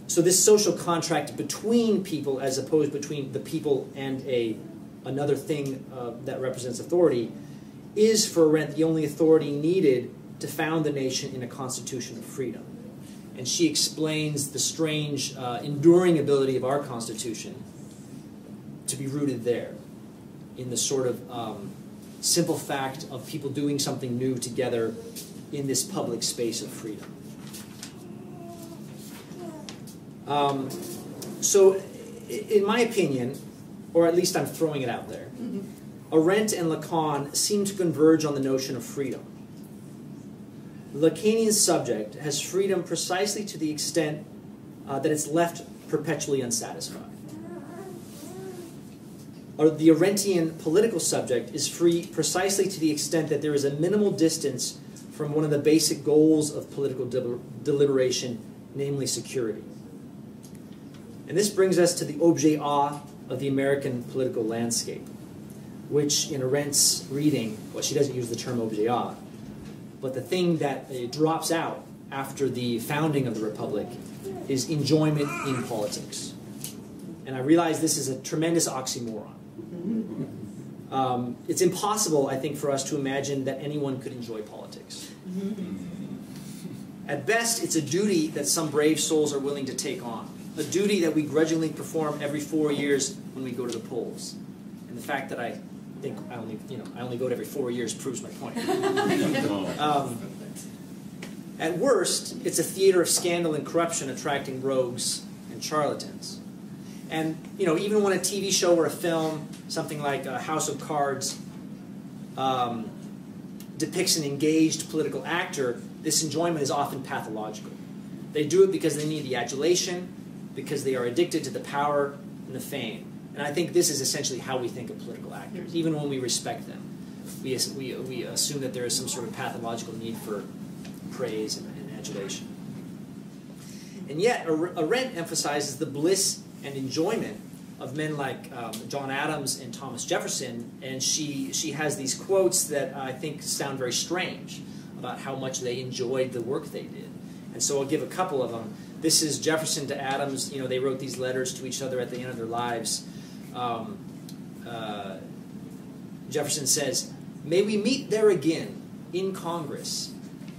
So this social contract between people, as opposed between the people and another thing that represents authority, is for Arendt the only authority needed to found the nation in a constitution of freedom. And she explains the strange, enduring ability of our Constitution to be rooted there, in the sort of simple fact of people doing something new together in this public space of freedom. So, in my opinion, or at least I'm throwing it out there, Arendt and Lacan seem to converge on the notion of freedom. The Lacanian subject has freedom precisely to the extent that it's left perpetually unsatisfied. Or the Arendtian political subject is free precisely to the extent that there is a minimal distance from one of the basic goals of political deliberation, namely security. And this brings us to the objet a of the American political landscape, which in Arendt's reading, well, she doesn't use the term objet a, but the thing that drops out after the founding of the Republic is enjoyment in politics. And I realize this is a tremendous oxymoron. It's impossible, I think, for us to imagine that anyone could enjoy politics. At best, it's a duty that some brave souls are willing to take on, a duty that we grudgingly perform every 4 years when we go to the polls. And the fact that I think I only vote every 4 years proves my point. At worst, it's a theater of scandal and corruption attracting rogues and charlatans. And even when a TV show or a film, something like House of Cards, depicts an engaged political actor, this enjoyment is often pathological. They do it because they need the adulation, because they are addicted to the power and the fame. And I think this is essentially how we think of political actors, even when we respect them. We assume that there is some sort of pathological need for praise and adulation. And yet, Arendt emphasizes the bliss and enjoyment of men like John Adams and Thomas Jefferson, and she has these quotes that I think sound very strange about how much they enjoyed the work they did. And so I'll give a couple of them. This is Jefferson to Adams. They wrote these letters to each other at the end of their lives. Jefferson says, "May we meet there again, in Congress,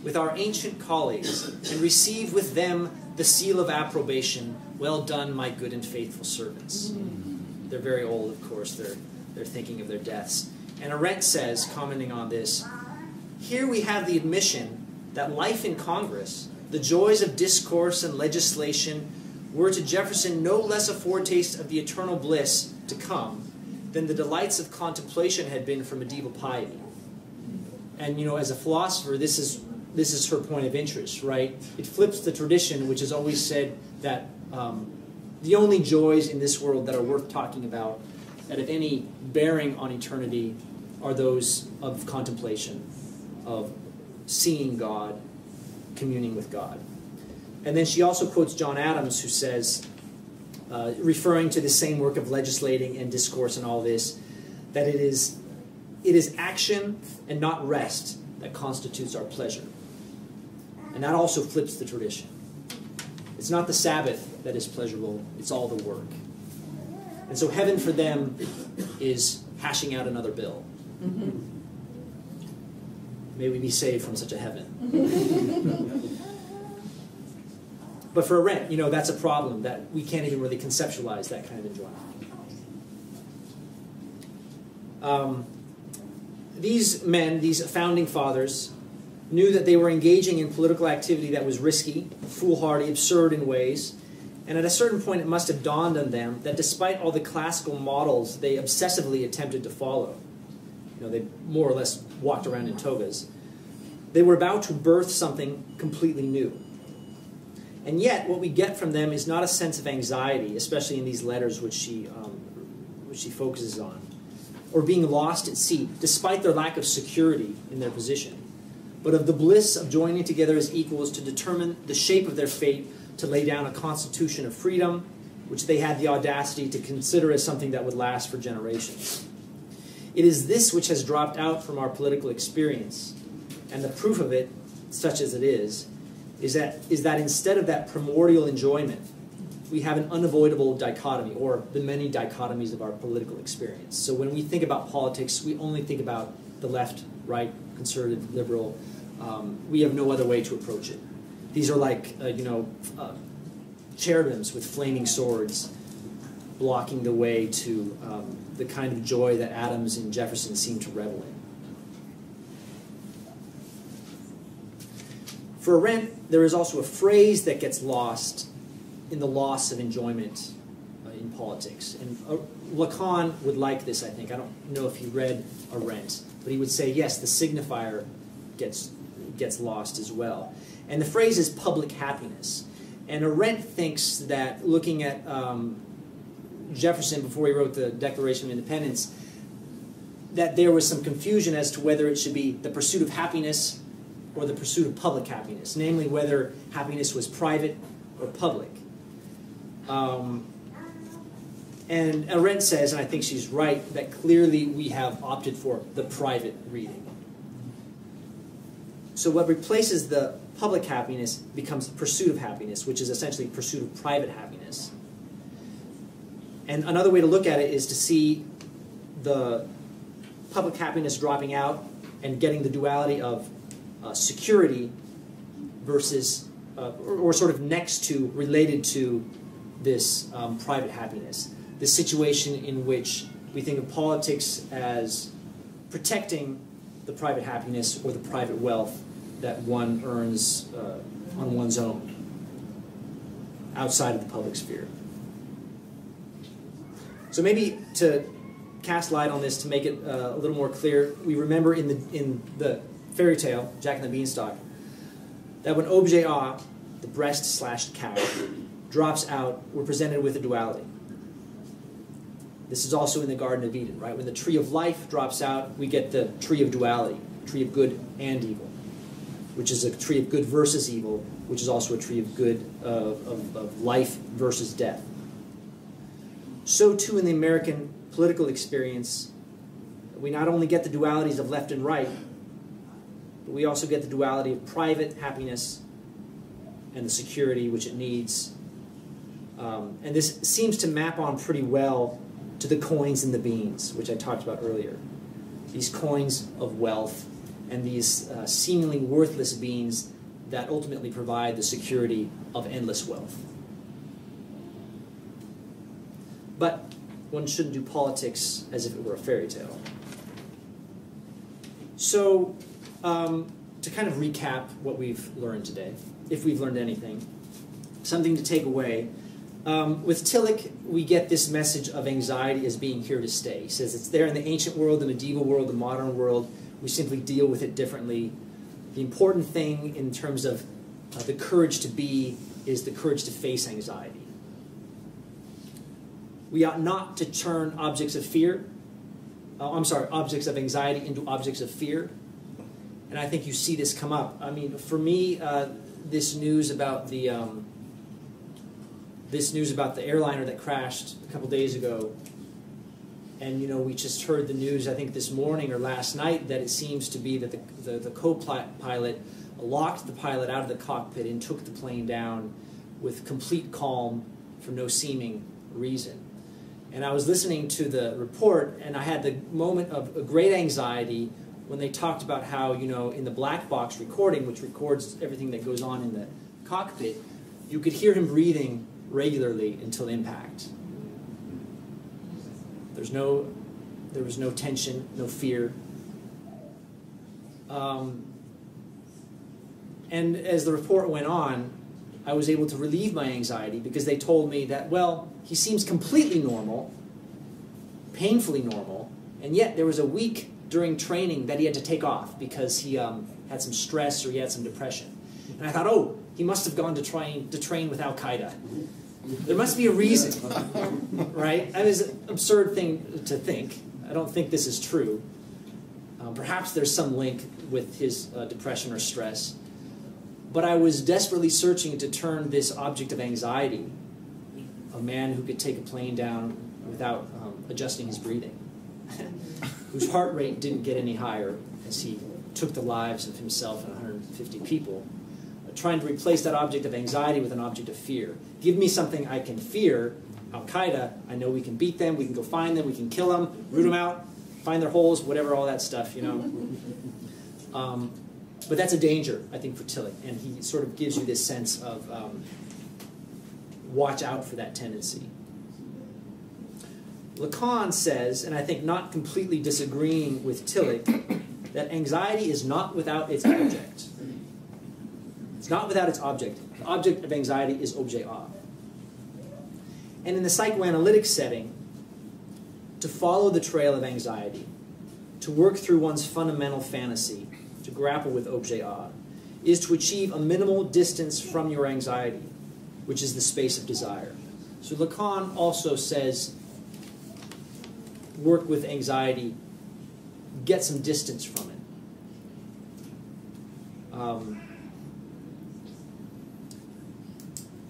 with our ancient colleagues, and receive with them the seal of approbation. Well done, my good and faithful servants." They're very old, of course. They're thinking of their deaths. And Arendt says, commenting on this, "Here we have the admission that life in Congress, the joys of discourse and legislation, were to Jefferson no less a foretaste of the eternal bliss to come than the delights of contemplation had been for medieval piety." And as a philosopher, this is her point of interest, right? It flips the tradition, which has always said that the only joys in this world that are worth talking about, that have any bearing on eternity, are those of contemplation, of seeing God, communing with God. And then she also quotes John Adams, who says, referring to the same work of legislating and discourse and all this, that it is action and not rest that constitutes our pleasure. And that also flips the tradition. It's not the Sabbath that is pleasurable, it's all the work. And so heaven for them is hashing out another bill. May we be saved from such a heaven. But for Arendt, you know, that's a problem, that we can't even really conceptualize that kind of enjoyment. These men, these founding fathers, knew that they were engaging in political activity that was risky, foolhardy, absurd in ways, and at a certain point it must have dawned on them that despite all the classical models they obsessively attempted to follow, you know, they more or less walked around in togas, they were about to birth something completely new. And yet, what we get from them is not a sense of anxiety, especially in these letters which she focuses on, or being lost at sea, despite their lack of security in their position, but of the bliss of joining together as equals to determine the shape of their fate, to lay down a constitution of freedom, which they had the audacity to consider as something that would last for generations. It is this which has dropped out from our political experience, and the proof of it, such as it is that instead of that primordial enjoyment, we have an unavoidable dichotomy, or the many dichotomies of our political experience. So when we think about politics, we only think about the left, right, conservative, liberal. We have no other way to approach it. These are like, cherubims with flaming swords blocking the way to the kind of joy that Adams and Jefferson seem to revel in. For Arendt, there is also a phrase that gets lost in the loss of enjoyment in politics. And Lacan would like this, I think. I don't know if he read Arendt, but he would say, yes, the signifier gets lost as well. And the phrase is public happiness. And Arendt thinks that, looking at Jefferson before he wrote the Declaration of Independence, that there was some confusion as to whether it should be the pursuit of happiness or the pursuit of public happiness, namely whether happiness was private or public. And Arendt says, and I think she's right, that clearly we have opted for the private reading. So what replaces the public happiness becomes pursuit of happiness, which is essentially pursuit of private happiness. And another way to look at it is to see the public happiness dropping out and getting the duality of security versus, or sort of next to, related to this private happiness. The situation in which we think of politics as protecting the private happiness or the private wealth that one earns on one's own, outside of the public sphere. So maybe to cast light on this, to make it a little more clear, we remember in the fairy tale, Jack and the Beanstalk, that when objet A, the breast-slashed cow, drops out, we're presented with a duality. This is also in the Garden of Eden, right? When the tree of life drops out, we get the tree of duality, tree of good and evil, which is a tree of good versus evil, which is also a tree of good, of life versus death. So too in the American political experience, we not only get the dualities of left and right, but we also get the duality of private happiness and the security which it needs. And this seems to map on pretty well to the coins and the beans, which I talked about earlier. These coins of wealth and these seemingly worthless beans that ultimately provide the security of endless wealth. But one shouldn't do politics as if it were a fairy tale. So, to kind of recap what we've learned today, if we've learned anything, something to take away. With Tillich, we get this message of anxiety as being here to stay. He says it's there in the ancient world, the medieval world, the modern world. We simply deal with it differently. The important thing in terms of the courage to be is the courage to face anxiety. We ought not to turn objects of fear, objects of anxiety into objects of fear. And I think you see this come up. I mean, for me, this news about the airliner that crashed a couple days ago, and we just heard the news, I think this morning or last night, that it seems to be that the co-pilot locked the pilot out of the cockpit and took the plane down with complete calm for no seeming reason. And I was listening to the report, and I had the moment of a great anxiety when they talked about how, in the black box recording, which records everything that goes on in the cockpit, you could hear him breathing regularly until impact. There was no tension, no fear. And as the report went on, I was able to relieve my anxiety because they told me that, well, he seems completely normal, painfully normal, and yet there was a week during training that he had to take off because he had some stress or he had some depression. And I thought, oh, he must have gone to train with Al-Qaeda. There must be a reason, right? That is an absurd thing to think. I don't think this is true. Perhaps there's some link with his depression or stress. But I was desperately searching to turn this object of anxiety, a man who could take a plane down without adjusting his breathing, whose heart rate didn't get any higher as he took the lives of himself and 150 people, trying to replace that object of anxiety with an object of fear. Give me something I can fear, Al-Qaeda. I know we can beat them, we can go find them, we can kill them, root them out, find their holes, whatever, all that stuff, you know. But that's a danger, I think, for Tillich, and he sort of gives you this sense of watch out for that tendency. Lacan says, and I think not completely disagreeing with Tillich, that anxiety is not without its object. It's not without its object. The object of anxiety is objet A. And in the psychoanalytic setting, to follow the trail of anxiety, to work through one's fundamental fantasy, to grapple with objet A, is to achieve a minimal distance from your anxiety, which is the space of desire. So Lacan also says, work with anxiety, get some distance from it.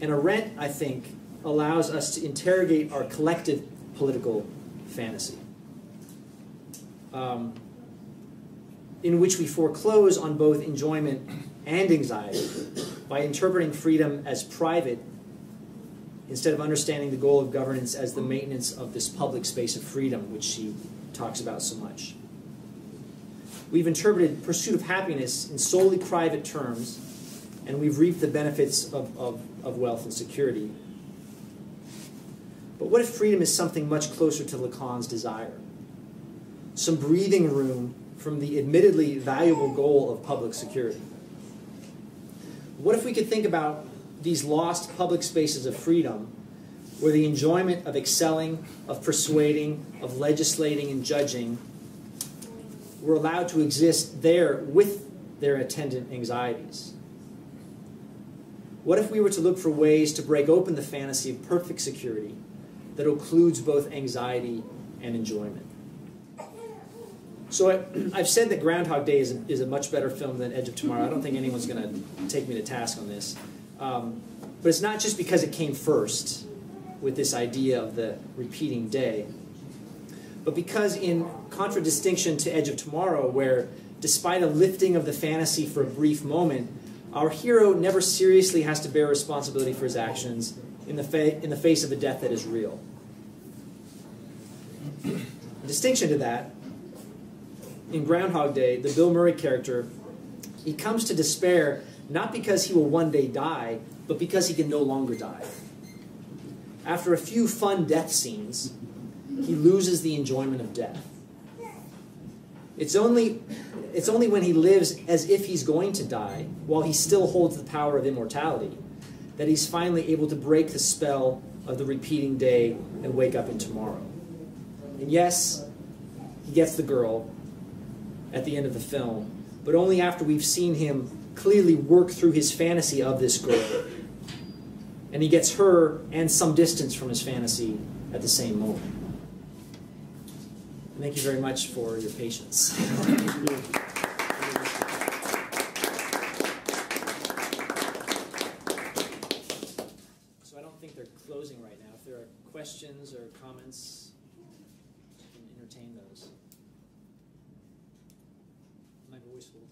And Arendt, I think, allows us to interrogate our collective political fantasy, in which we foreclose on both enjoyment and anxiety by interpreting freedom as private instead of understanding the goal of governance as the maintenance of this public space of freedom, which she talks about so much. We've interpreted pursuit of happiness in solely private terms, and we've reaped the benefits of wealth and security. But what if freedom is something much closer to Lacan's desire? Some breathing room from the admittedly valuable goal of public security. What if we could think about these lost public spaces of freedom where the enjoyment of excelling, of persuading, of legislating and judging were allowed to exist there with their attendant anxieties? What if we were to look for ways to break open the fantasy of perfect security that includes both anxiety and enjoyment? So I've said that Groundhog Day is a much better film than Edge of Tomorrow. I don't think anyone's going to take me to task on this. But it's not just because it came first with this idea of the repeating day, but because in contradistinction to Edge of Tomorrow, where despite a lifting of the fantasy for a brief moment, our hero never seriously has to bear responsibility for his actions in the face of a death that is real. In distinction to that, in Groundhog Day, the Bill Murray character, he comes to despair not because he will one day die, but because he can no longer die. After a few fun death scenes, he loses the enjoyment of death. It's only when he lives as if he's going to die, while he still holds the power of immortality, that he's finally able to break the spell of the repeating day and wake up in tomorrow. And yes, he gets the girl at the end of the film, but only after we've seen him clearly work through his fantasy of this girl. And he gets her and some distance from his fantasy at the same moment. Thank you very much for your patience. So I don't think they're closing right now. If there are questions or comments, you can entertain those. My voice will